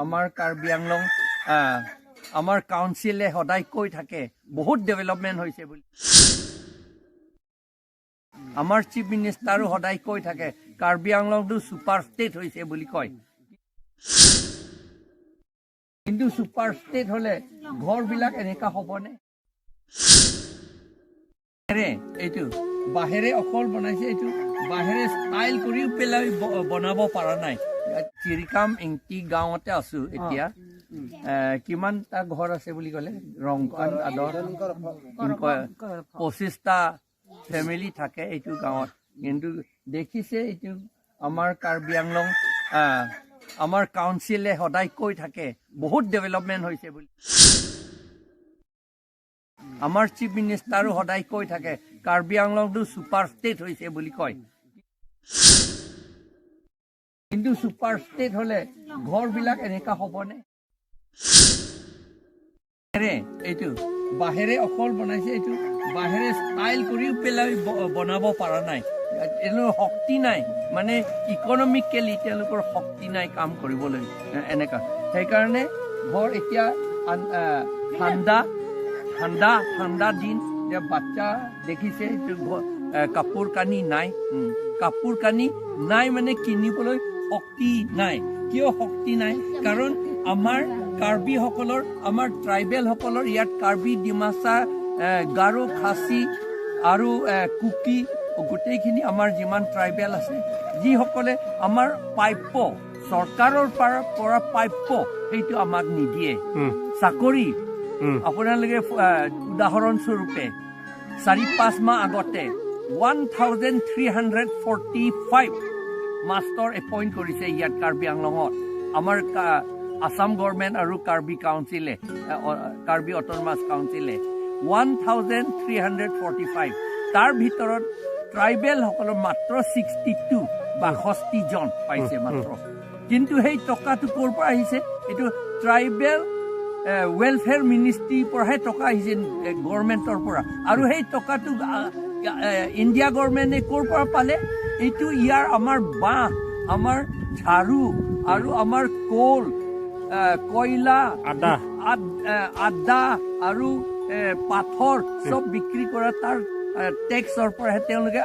আমাৰ কাৰ্বি আংলং আমাৰ কাউন্সিলে সদায় কৈ থাকে বহুত ডেভেলপমেণ্ট হৈছে বুলি আমাৰ চিফ মিনিষ্টাৰো সদায় কৈ থাকে কাৰ্বি আংলংটো ছুপাৰ ষ্টেট হৈছে বুলি কয় কিন্তু ছুপাৰ ষ্টেট হলে ঘৰবিলাক এনেকা হ'বনে এইটো বাহিৰে অকল বনাইছে এইটো বাহিৰে ষ্টাইল কৰিও পেলাই বনাব পৰা নাই চিৰিকাম ইংটি গাঁৱতে আছো এতিয়া কিমানটা ঘৰ আছে বুলি ক'লে ৰংকান আদৰ 25টা ফেমিলি থাকে এইটো গাঁৱত কিন্তু দেখিছে এইটো আমাৰ কাৰ্বি আংলং আমাৰ কাউন্সিলে সদায় কৈ থাকে বহুত ডেভেলপমেণ্ট হৈছে বুলি আমাৰ চিফ মিনিষ্টাৰো সদায় কৈ থাকে কাৰ্বি আংলংটো ছুপাৰ ষ্টেট হৈছে বুলি কয় কিন্তু ছুপাৰ ষ্টেট হলে ঘৰবিলাক এনেকা হ'বনে এইটো বাহিৰে অকল বনাইছে এইটো বাহিৰে ষ্টাইল কৰিও পেলাই বনাব পৰা নাই তেওঁলোকৰ শক্তি নাই মানে ইকনমিকেলি তেওঁলোকৰ শক্তি নাই কাম কৰিবলৈ এনেকা সেইকাৰণে ঘৰ এতিয়া ঠাণ্ডা দিন বাচ্চা দেখিছে কাপোৰ কানি নাই মানে কিনিবলৈ শক্তি নাই কিয় শক্তি নাই কাৰণ আমাৰ কাৰ্বি সকলৰ আমাৰ ট্ৰাইবেল সকলৰ ইয়াত কাৰ্বি ডিমাচা গাৰো খাচী আৰু কুকি গোটেইখিনি আমাৰ যিমান ট্ৰাইবেল আছে যিসকলে আমাৰ প্ৰাপ্য চৰকাৰৰ পৰা প্ৰাপ্য সেইটো আমাক নিদিয়ে চাকৰি আপোনালোকে উদাহৰণস্বৰূপে 4-5 মাহ আগতে 1345 মাষ্টৰ এপইণ্ট কৰিছে ইয়াত কাৰ্বি আংলঙত আমাৰ আসাম গভৰ্ণমেণ্ট আৰু কাৰ্বি কাউন্সিলে কাৰ্বি অট'নমাছ কাউন্সিলে 1345 তাৰ ভিতৰত ট্ৰাইবেল সকলৰ মাত্ৰ 62 জন পাইছে মাত্ৰ কিন্তু সেই টকাটো ক'ৰ পৰা আহিছে এইটো ট্ৰাইবেল ৱেলফেয়াৰ মিনিষ্ট্ৰীৰ পৰাহে টকা আহিছে গভৰ্ণমেণ্টৰ পৰা আৰু সেই টকাটো ইণ্ডিয়া গভৰ্ণমেণ্টে ক'ৰ পৰা পালে এইটো ইয়াৰ আমাৰ বাঁহ আমাৰ ঝাৰু আৰু আমাৰ কোল কয়লা আদা আৰু পাথৰ চব বিক্ৰী কৰা তাৰ টেক্সৰ পৰাহে তেওঁলোকে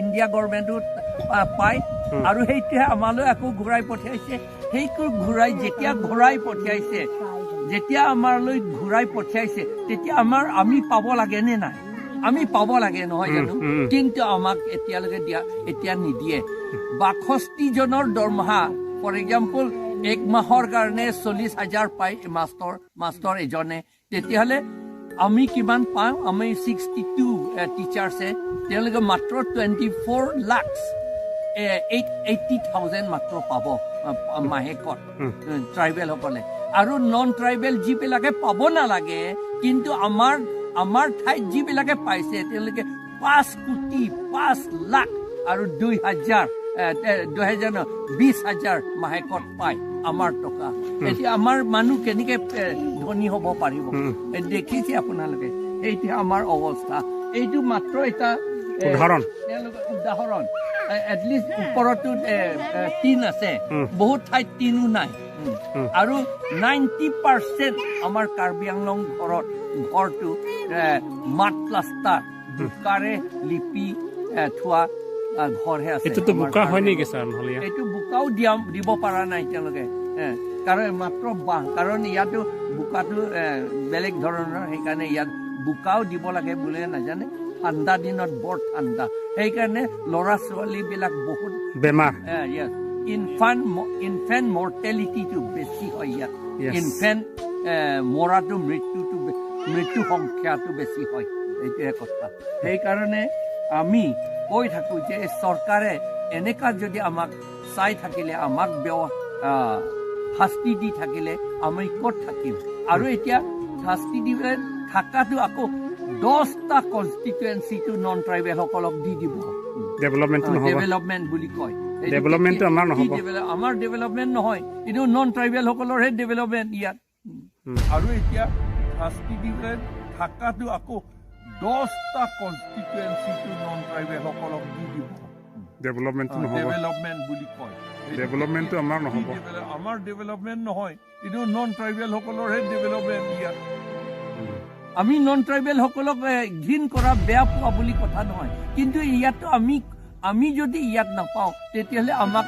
ইণ্ডিয়া গভৰ্ণমেণ্টো পায় আৰু সেইটোহে আমালৈ আকৌ ঘূৰাই পঠিয়াইছে সেইটো যেতিয়া আমালৈ ঘূৰাই পঠিয়াইছে তেতিয়া আমি পাব লাগে নে নাই আমি পাব লাগে নহয় জানো কিন্তু আমাক এতিয়া নিদিয়ে 62 জনৰ দৰমহা ফৰ এক্সাম্পল 1 মাহৰ কাৰণে 40,000 পায় মাষ্টৰ এজনে তেতিয়াহ'লে আমি কিমান পাওঁ আমি 62 টিচাৰ্ছে তেওঁলোকে মাত্ৰ 24,80,000 মাত্ৰ পাব মাহেকত ট্ৰাইবেলসকলে আৰু নন ট্ৰাইবেল যিবিলাকে পাব নালাগে কিন্তু আমাৰ ঠাইত যিবিলাকে পাইছে তেওঁলোকে 5 লাখ আৰু 20,000 মাহেকত পায় আমাৰ টকা এতিয়া আমাৰ মানুহ কেনেকে ধনী হ'ব পাৰিব দেখিছে আপোনালোকে এইটো আমাৰ অৱস্থা এইটো মাত্ৰ এটা উদাহৰণ এটলিষ্ট ওপৰতো টিন আছে বহুত ঠাইত টিনো নাই আৰু 90% আমাৰ কাৰ্বি আংলং ঘৰটো মাট প্লাষ্টাৰ বোকাৰে লিপি থোৱা ঘৰহে আছে এইটো বোকাও দিব পৰা নাই তেওঁলোকে কাৰণ মাত্ৰ বাঁহ কাৰণ ইয়াতো বোকাটো বেলেগ ধৰণৰ সেইকাৰণে ইয়াত বোকাও দিব লাগে বুলি নাজানে ঠাণ্ডা দিনত বৰ ঠাণ্ডা সেইকাৰণে ল'ৰা ছোৱালীবিলাক বহুত বেমাৰ ইনফেণ্ট মৰ্টেলিটিটো বেছি হয় ইয়াত ইনফেণ্ট মৰাটো মৃত্যু সংখ্যাটো বেছি হয় এইটোৱে কথা সেইকাৰণে আমি কৈ থাকোঁ যে চৰকাৰে এনেকা যদি আমাক চাই থাকিলে আমাক শাস্তি দি থাকিলে আমি ক'ত থাকিম আৰু এতিয়া শাস্তি দি থাকাটো আকৌ 10টা কনষ্টিটুৱেঞ্চিটো নন ট্ৰাইবেলসকলক দি দিব ডেভেলপমেণ্ট বুলি কয় আমাৰ ডেভেলপমেণ্ট নহয় কিন্তু নন ট্ৰাইবেলসকলৰহে ডেভেলপমেণ্ট ইয়াত আৰু এতিয়া শাস্তি দি থাকাটো আকৌ 10টা কনষ্টিটুৱেঞ্চিটো নন ট্ৰাইবেলসকলক দি দিব ডেভেলপমেণ্ট বুলি কয় ডেভেলপমেণ্টটো আমাৰ ডেভেলপমেণ্ট নহয় এইটো নন ট্ৰাইবেল সকলৰহে ডেভেলপমেণ্ট ইয়াত আমি নন ট্ৰাইবেল সকলক ঘৃণ কৰা বেয়া পোৱা বুলি কথা নহয় কিন্তু ইয়াতো আমি যদি ইয়াত নাপাওঁ তেতিয়াহ'লে আমাক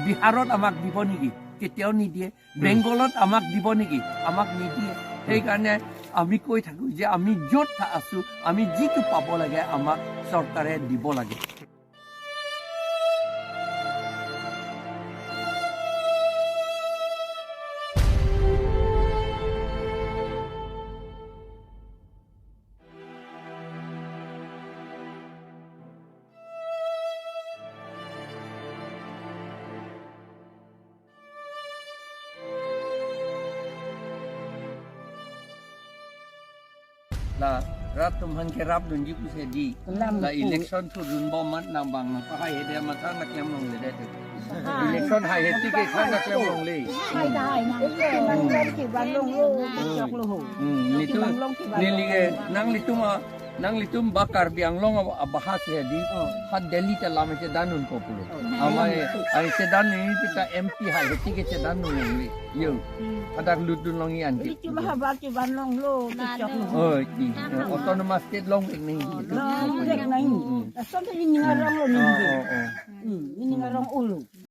বিহাৰত আমাক দিব নেকি কেতিয়াও নিদিয়ে বেংগলত আমাক দিব নেকি আমাক নিদিয়ে সেইকাৰণে আমি কৈ থাকোঁ যে আমি য'ত আছোঁ আমি যিটো পাব লাগে আমাক চৰকাৰে দিব লাগে là rap tum han ke rap dun ji ku se di la election thu dun bo mat nang bang na pa hai de ma thang na klem long le de election hai he ti ke thang na klem long le hai dai na ke ki ban long lo chok lo ho ni tu ni li ke nang li tum bakar biang long bahas se di hat delhi ta lam se danun ko pulo amai ai se dan ni tu ta mp hai he ti ke se danun le yo adak ludun long yan ki ki ba ba ki ban long lo chok lo ki autonomous state long ek nahi lo ek nahi so te ni ngarong lo ni ni ngarong ulu